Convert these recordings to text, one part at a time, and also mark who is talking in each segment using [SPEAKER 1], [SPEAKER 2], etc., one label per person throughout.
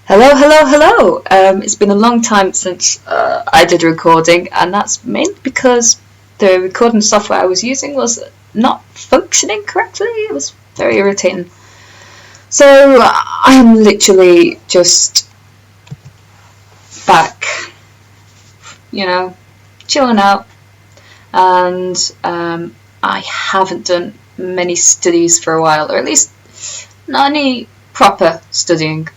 [SPEAKER 1] Hello, hello, hello! It's been a long time since I did recording, and that's mainly because the recording software I was using was not functioning correctly. It was very irritating. So I'm literally just back, chilling out, and I haven't done many studies for a while, or at least not any proper studying.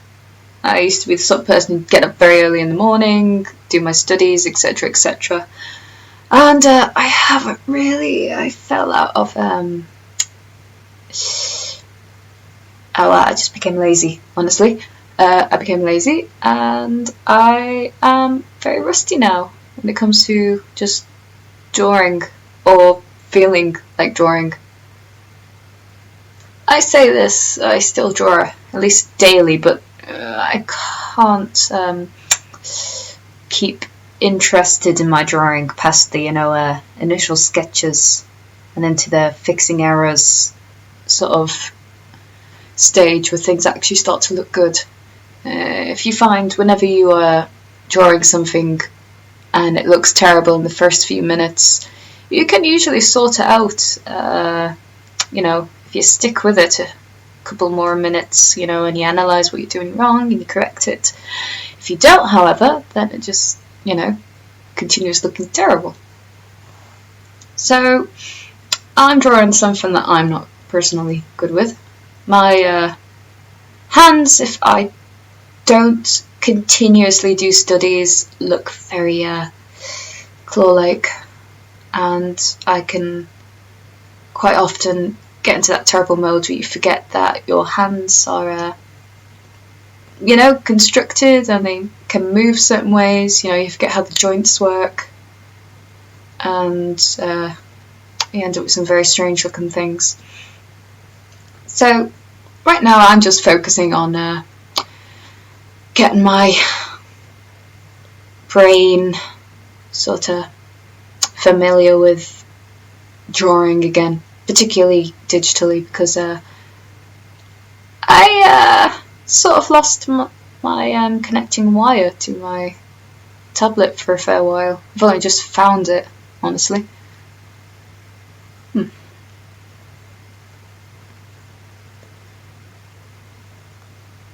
[SPEAKER 1] I used to be the sort of person who'd get up very early in the morning, do my studies, etc., etc. And I haven't really. I fell out of. I just became lazy, honestly. I became lazy, and I am very rusty now when it comes to just drawing or feeling like drawing. I say this, I still draw at least daily, but I can't keep interested in my drawing past the initial sketches and into the fixing errors sort of stage where things actually start to look good. If you find whenever you are drawing something and it looks terrible in the first few minutes, you can usually sort it out. If you stick with it couple more minutes, and you analyse what you're doing wrong and you correct it. If you don't, however, then it just, continues looking terrible. So, I'm drawing something that I'm not personally good with. My hands, if I don't continuously do studies, look very claw-like, and I can quite often get into that terrible mode where you forget that your hands are, constructed and they can move certain ways. You forget how the joints work, and you end up with some very strange looking things. So right now I'm just focusing on getting my brain sort of familiar with drawing again, particularly digitally, because I sort of lost my connecting wire to my tablet for a fair while. I've only just found it, honestly.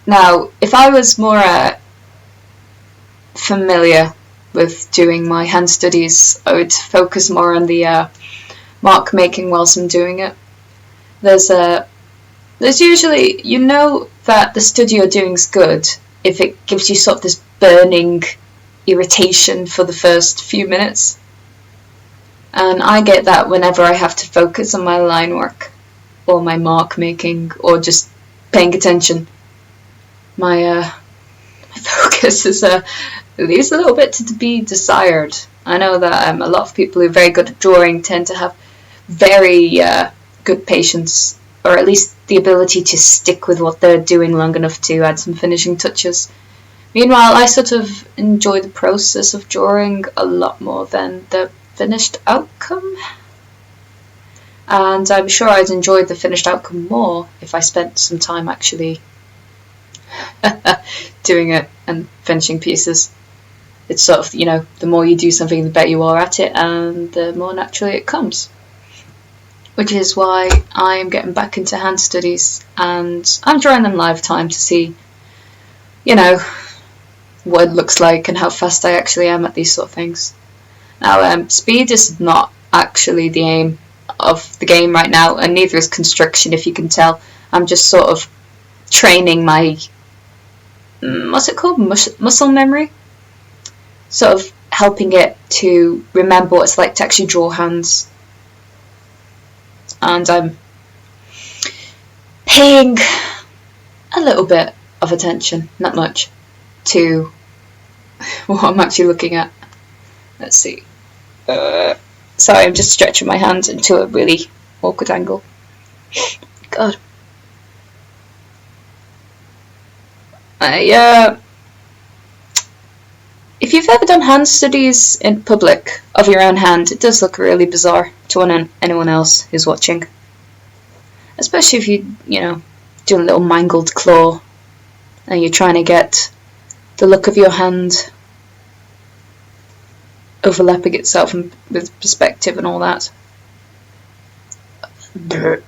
[SPEAKER 1] Now, if I was more familiar with doing my hand studies, I would focus more on the mark making whilst I'm doing it. There's usually, that the study you're doing is good if it gives you sort of this burning irritation for the first few minutes. And I get that whenever I have to focus on my line work or my mark making or just paying attention. My focus leaves a little bit to be desired. I know that a lot of people who are very good at drawing tend to have very good patience, or at least the ability to stick with what they're doing long enough to add some finishing touches. Meanwhile, I sort of enjoy the process of drawing a lot more than the finished outcome. And I'm sure I'd enjoy the finished outcome more if I spent some time actually doing it and finishing pieces. It's sort of, the more you do something, the better you are at it, and the more naturally it comes. Which is why I'm getting back into hand studies, and I'm drawing them live time to see, what it looks like and how fast I actually am at these sort of things. Now, speed is not actually the aim of the game right now, and neither is construction, if you can tell. I'm just sort of training my, what's it called, muscle memory? Sort of helping it to remember what it's like to actually draw hands. And I'm paying a little bit of attention, not much, to what I'm actually looking at. Let's see. Sorry, I'm just stretching my hands into a really awkward angle. God. If you've ever done hand studies in public of your own hand, it does look really bizarre to anyone else who's watching. Especially if you, doing a little mangled claw and you're trying to get the look of your hand overlapping itself with perspective and all that. Brr.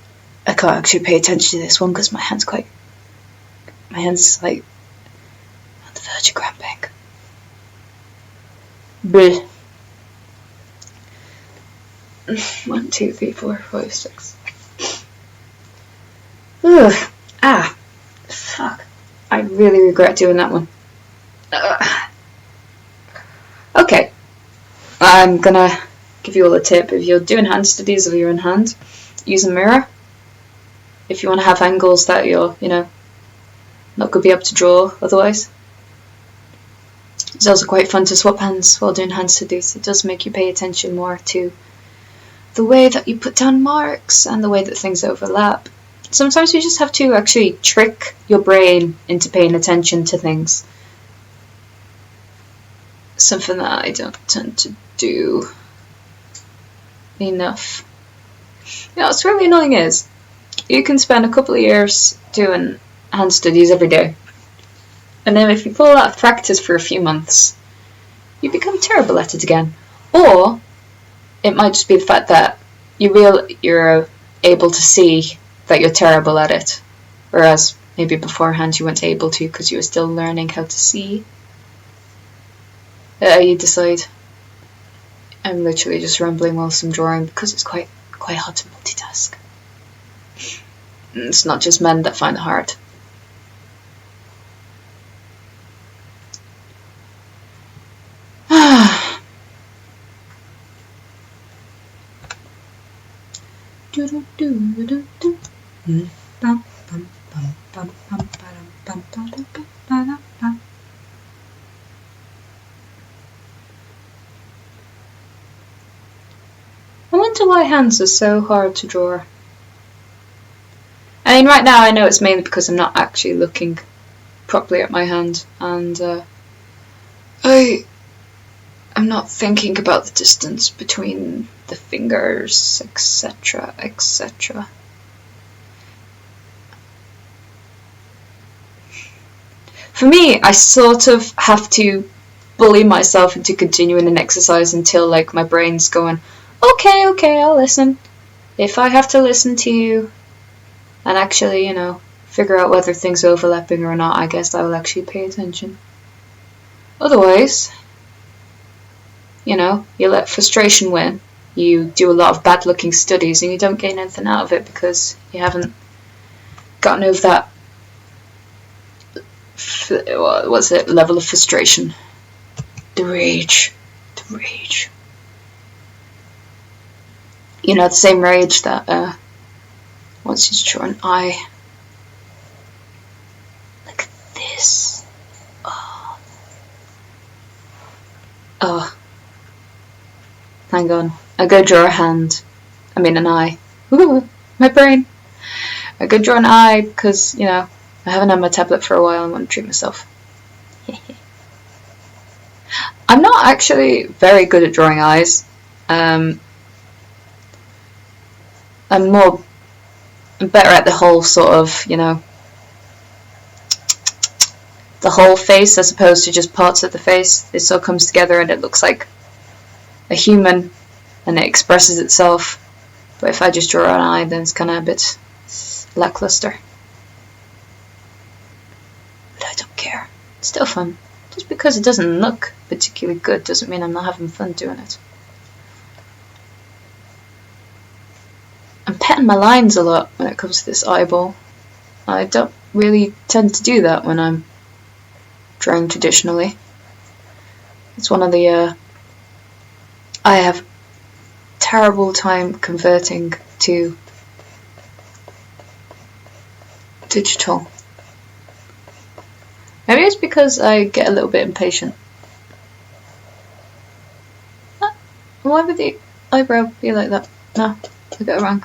[SPEAKER 1] I can't actually pay attention to this one because my hand's like on the verge of cramping. Brr. 1, 2, 3, 4, 5, 6. Ugh. Ah. Fuck. I really regret doing that one. Okay. I'm gonna give you all a tip. If you're doing hand studies of your own hand, use a mirror. If you want to have angles that you're, not going to be able to draw otherwise. It's also quite fun to swap hands while doing hand studies. It does make you pay attention more to the way that you put down marks and the way that things overlap. Sometimes you just have to actually trick your brain into paying attention to things. Something that I don't tend to do enough. What's really annoying is you can spend a couple of years doing hand studies every day, and then if you fall out of practice for a few months, you become terrible at it again. Or it might just be the fact that you're able to see that you're terrible at it, whereas maybe beforehand you weren't able to because you were still learning how to see. You decide. I'm literally just rambling whilst I'm drawing because it's quite hard to multitask. It's not just men that find it hard. I wonder why hands are so hard to draw. I mean, right now I know it's mainly because I'm not actually looking properly at my hand, and I'm not thinking about the distance between the fingers, etc., etc. For me, I sort of have to bully myself into continuing an exercise until, like, my brain's going, okay, I'll listen. If I have to listen to you and actually, figure out whether things are overlapping or not, I guess I will actually pay attention. Otherwise, you let frustration win. You do a lot of bad looking studies and you don't gain anything out of it because you haven't gotten over that, what's it, level of frustration. The rage. The same rage that wants you to draw an eye like this. Oh. Hang on. I go draw a hand. I mean an eye. Ooh, my brain. I go draw an eye because, I haven't had my tablet for a while and want to treat myself. I'm not actually very good at drawing eyes. I'm better at the whole sort of, the whole face as opposed to just parts of the face. This all comes together and it looks like a human and it expresses itself. But if I just draw an eye, then it's kind of a bit lackluster. But I don't care. It's still fun. Just because it doesn't look particularly good doesn't mean I'm not having fun doing it. I'm petting my lines a lot when it comes to this eyeball. I don't really tend to do that when I'm drawing traditionally. It's one of the I have terrible time converting to digital. Maybe it's because I get a little bit impatient. Why would the eyebrow be like that? No, I got it wrong.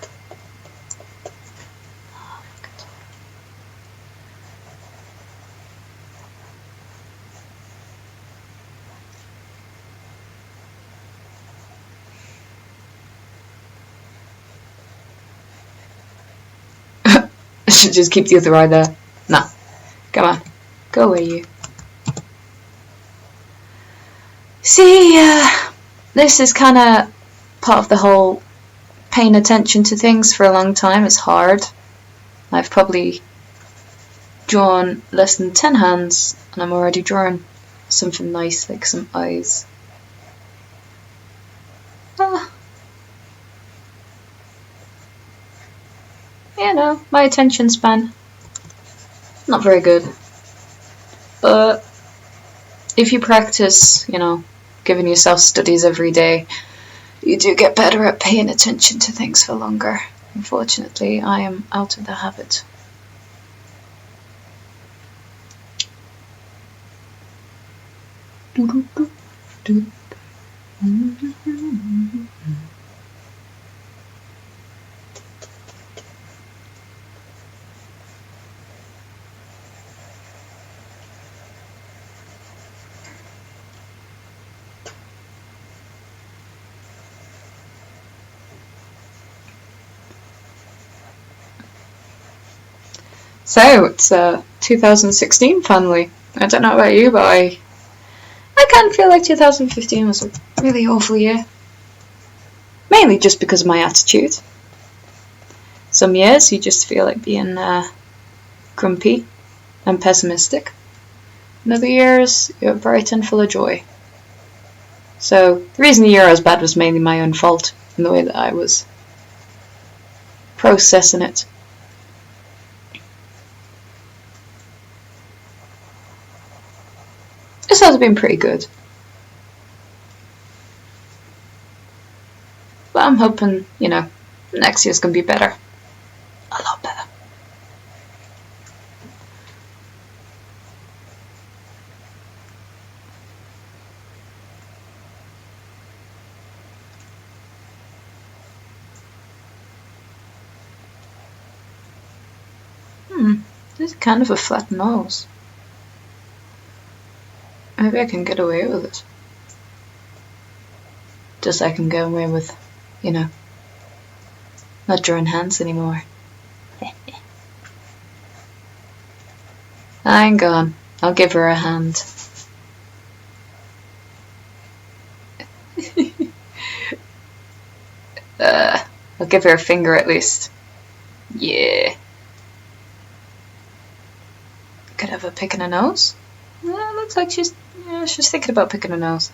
[SPEAKER 1] I should just keep the other eye there. Nah, come on, go away you. See, this is kind of part of the whole paying attention to things for a long time is hard. I've probably drawn less than 10 hands and I'm already drawing something nice like some eyes. You know, my attention span, not very good. But if you practice, you know, giving yourself studies every day, you do get better at paying attention to things for longer. Unfortunately, I am out of the habit. So, it's 2016 finally. I don't know about you, but I kind of feel like 2015 was a really awful year. Mainly just because of my attitude. Some years you just feel like being grumpy and pessimistic. And other years you're bright and full of joy. So the reason the year was bad was mainly my own fault in the way that I was processing it. This has been pretty good. But I'm hoping, you know, next year's gonna be better. A lot better. This is kind of a flat nose. Maybe I can get away with it. Just like I can get away with, you know, not drawing hands anymore. Hang on, I'll give her a hand. I'll give her a finger at least. Yeah. Could have her picking her nose. Well, looks like she's thinking about picking her nose.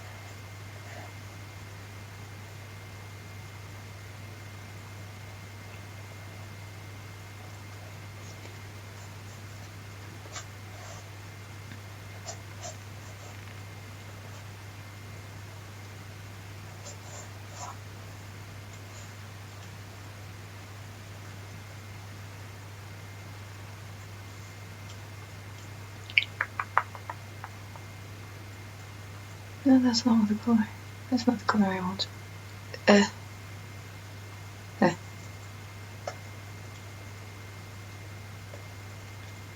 [SPEAKER 1] No, that's not the colour. That's not the colour I want.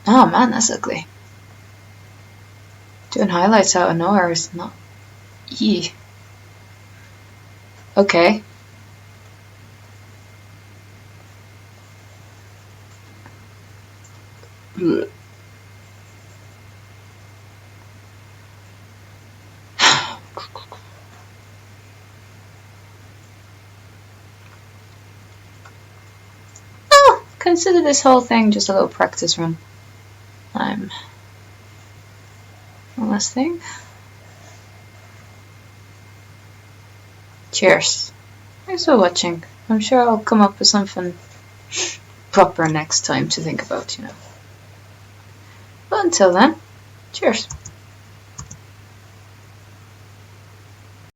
[SPEAKER 1] Oh man, that's ugly. Doing highlights out of nowhere is not... Yee. Okay. Blech. Consider this whole thing just a little practice run. One last thing. Cheers. Thanks for watching. I'm sure I'll come up with something proper next time to think about, you know. But until then, cheers.